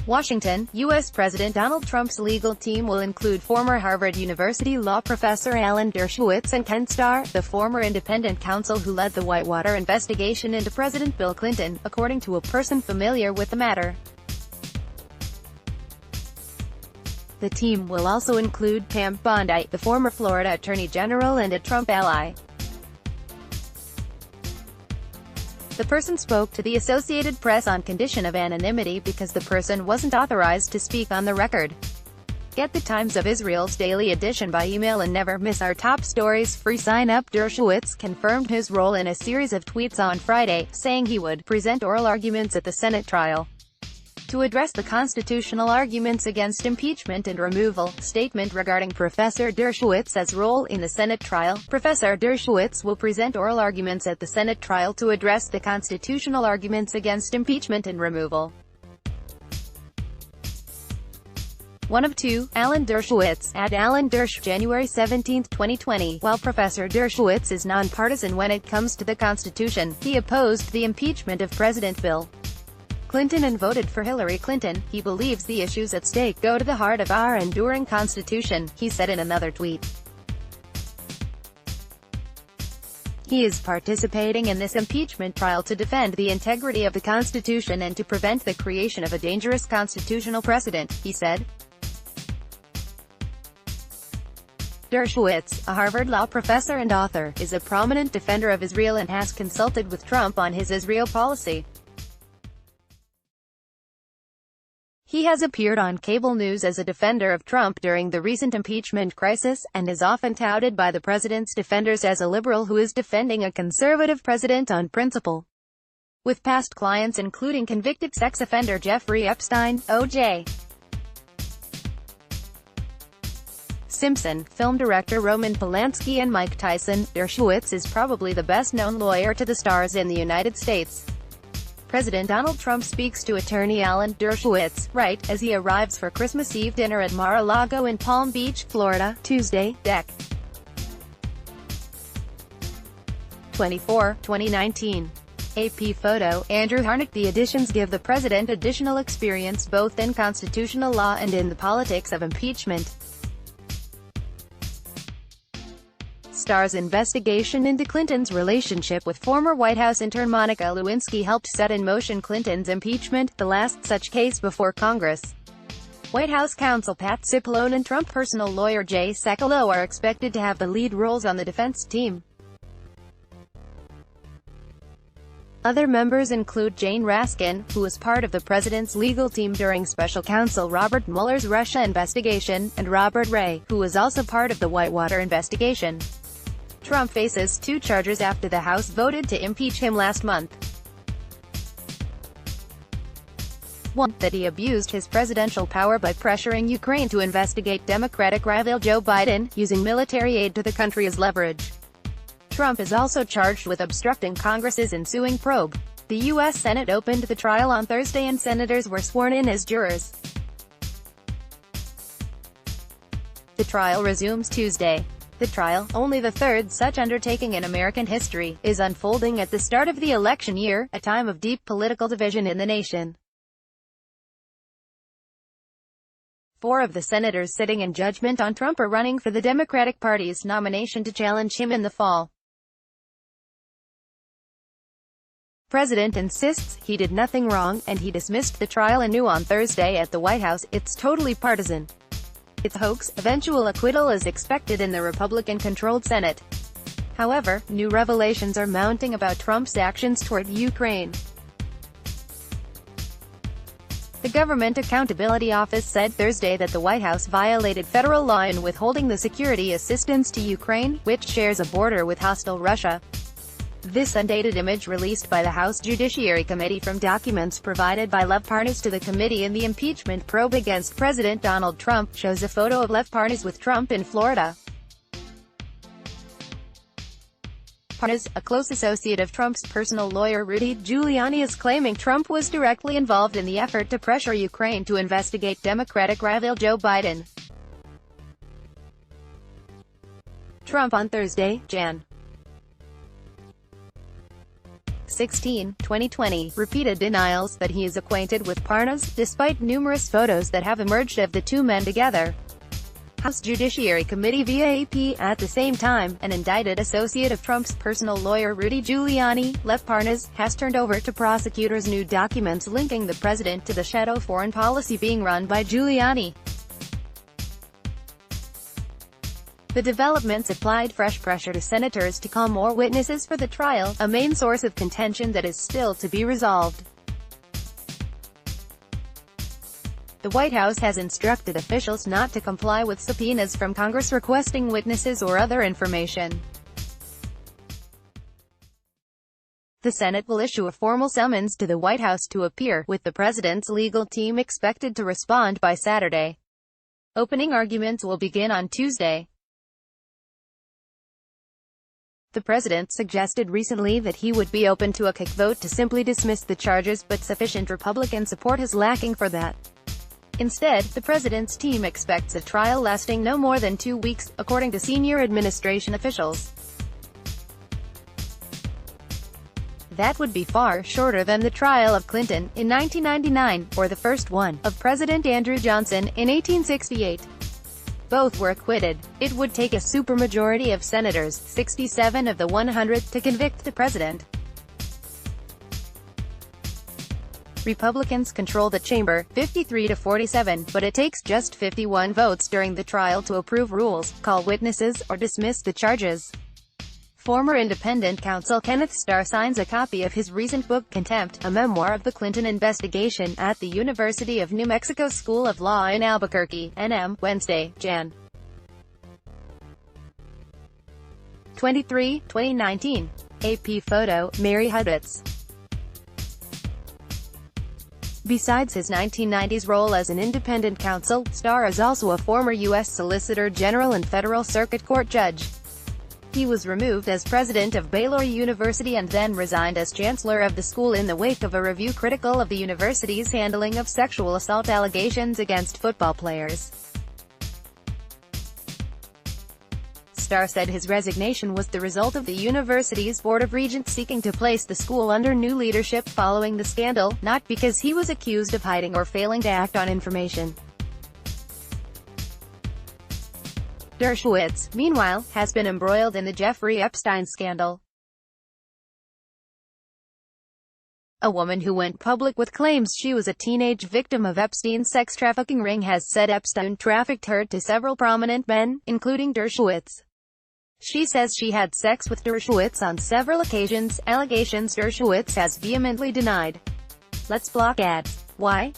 Washington, U.S. President Donald Trump's legal team will include former Harvard University law professor Alan Dershowitz and Ken Starr, the former independent counsel who led the Whitewater investigation into President Bill Clinton, according to a person familiar with the matter. The team will also include Pam Bondi, the former Florida Attorney General and a Trump ally. The person spoke to the Associated Press on condition of anonymity because the person wasn't authorized to speak on the record. Get the Times of Israel's daily edition by email and never miss our top stories free sign-up. Dershowitz confirmed his role in a series of tweets on Friday, saying he would present oral arguments at the Senate trial to address the constitutional arguments against impeachment and removal. Statement regarding Professor Dershowitz's role in the Senate trial. Professor Dershowitz will present oral arguments at the Senate trial to address the constitutional arguments against impeachment and removal. One of two, Alan Dershowitz, at Alan Dersh, January 17, 2020. While Professor Dershowitz is nonpartisan when it comes to the Constitution, he opposed the impeachment of President Bill Clinton and voted for Hillary Clinton. He believes the issues at stake go to the heart of our enduring Constitution, he said in another tweet. He is participating in this impeachment trial to defend the integrity of the Constitution and to prevent the creation of a dangerous constitutional precedent, he said. Dershowitz, a Harvard law professor and author, is a prominent defender of Israel and has consulted with Trump on his Israel policy. He has appeared on cable news as a defender of Trump during the recent impeachment crisis, and is often touted by the president's defenders as a liberal who is defending a conservative president on principle. With past clients including convicted sex offender Jeffrey Epstein, O.J. Simpson, film director Roman Polanski and Mike Tyson, Dershowitz is probably the best-known lawyer to the stars in the United States. President Donald Trump speaks to attorney Alan Dershowitz, right as he arrives for Christmas Eve dinner at Mar-a-Lago in Palm Beach, Florida, Tuesday, Dec. 24, 2019. AP photo, Andrew Harnack. The additions give the president additional experience both in constitutional law and in the politics of impeachment. Starr's investigation into Clinton's relationship with former White House intern Monica Lewinsky helped set in motion Clinton's impeachment, the last such case before Congress. White House counsel Pat Cipollone and Trump personal lawyer Jay Sekulow are expected to have the lead roles on the defense team. Other members include Jane Raskin, who was part of the president's legal team during special counsel Robert Mueller's Russia investigation, and Robert Ray, who was also part of the Whitewater investigation. Trump faces 2 charges after the House voted to impeach him last month. 1. That he abused his presidential power by pressuring Ukraine to investigate Democratic rival Joe Biden, using military aid to the country as leverage. Trump is also charged with obstructing Congress's ensuing probe. The U.S. Senate opened the trial on Thursday and senators were sworn in as jurors. The trial resumes Tuesday. The trial, only the third such undertaking in American history, is unfolding at the start of the election year, a time of deep political division in the nation. 4 of the senators sitting in judgment on Trump are running for the Democratic Party's nomination to challenge him in the fall. President insists he did nothing wrong, and he dismissed the trial anew on Thursday at the White House. It's totally partisan. It's a hoax. Eventual acquittal is expected in the Republican-controlled Senate. However, new revelations are mounting about Trump's actions toward Ukraine. The Government Accountability Office said Thursday that the White House violated federal law in withholding the security assistance to Ukraine, which shares a border with hostile Russia. This undated image released by the House Judiciary Committee from documents provided by left parties to the committee in the impeachment probe against President Donald Trump shows a photo of left parties with Trump in Florida. Parnas, a close associate of Trump's personal lawyer Rudy Giuliani, is claiming Trump was directly involved in the effort to pressure Ukraine to investigate Democratic rival Joe Biden. Trump on Thursday, Jan. 16, 2020, repeated denials that he is acquainted with Parnas, despite numerous photos that have emerged of the two men together. House Judiciary Committee via AP. At the same time, an indicted associate of Trump's personal lawyer Rudy Giuliani, Lev Parnas, has turned over to prosecutors new documents linking the president to the shadow foreign policy being run by Giuliani. The developments applied fresh pressure to senators to call more witnesses for the trial, a main source of contention that is still to be resolved. The White House has instructed officials not to comply with subpoenas from Congress requesting witnesses or other information. The Senate will issue a formal summons to the White House to appear, with the president's legal team expected to respond by Saturday. Opening arguments will begin on Tuesday. The president suggested recently that he would be open to a quick vote to simply dismiss the charges, but sufficient Republican support is lacking for that. Instead, the president's team expects a trial lasting no more than 2 weeks, according to senior administration officials. That would be far shorter than the trial of Clinton, in 1999, or the first one, of President Andrew Johnson, in 1868. Both were acquitted. It would take a supermajority of senators, 67 of the 100, to convict the president. Republicans control the chamber, 53 to 47, but it takes just 51 votes during the trial to approve rules, call witnesses, or dismiss the charges. Former independent counsel Kenneth Starr signs a copy of his recent book Contempt, a memoir of the Clinton investigation, at the University of New Mexico School of Law in Albuquerque, NM, Wednesday, Jan. 23, 2019. AP photo, Mary Huditz. Besides his 1990s role as an independent counsel, Starr is also a former U.S. Solicitor General and Federal Circuit Court judge. He was removed as president of Baylor University and then resigned as chancellor of the school in the wake of a review critical of the university's handling of sexual assault allegations against football players. Starr said his resignation was the result of the university's Board of Regents seeking to place the school under new leadership following the scandal, not because he was accused of hiding or failing to act on information. Dershowitz, meanwhile, has been embroiled in the Jeffrey Epstein scandal. A woman who went public with claims she was a teenage victim of Epstein's sex trafficking ring has said Epstein trafficked her to several prominent men, including Dershowitz. She says she had sex with Dershowitz on several occasions, allegations Dershowitz has vehemently denied. Let's block ads. Why?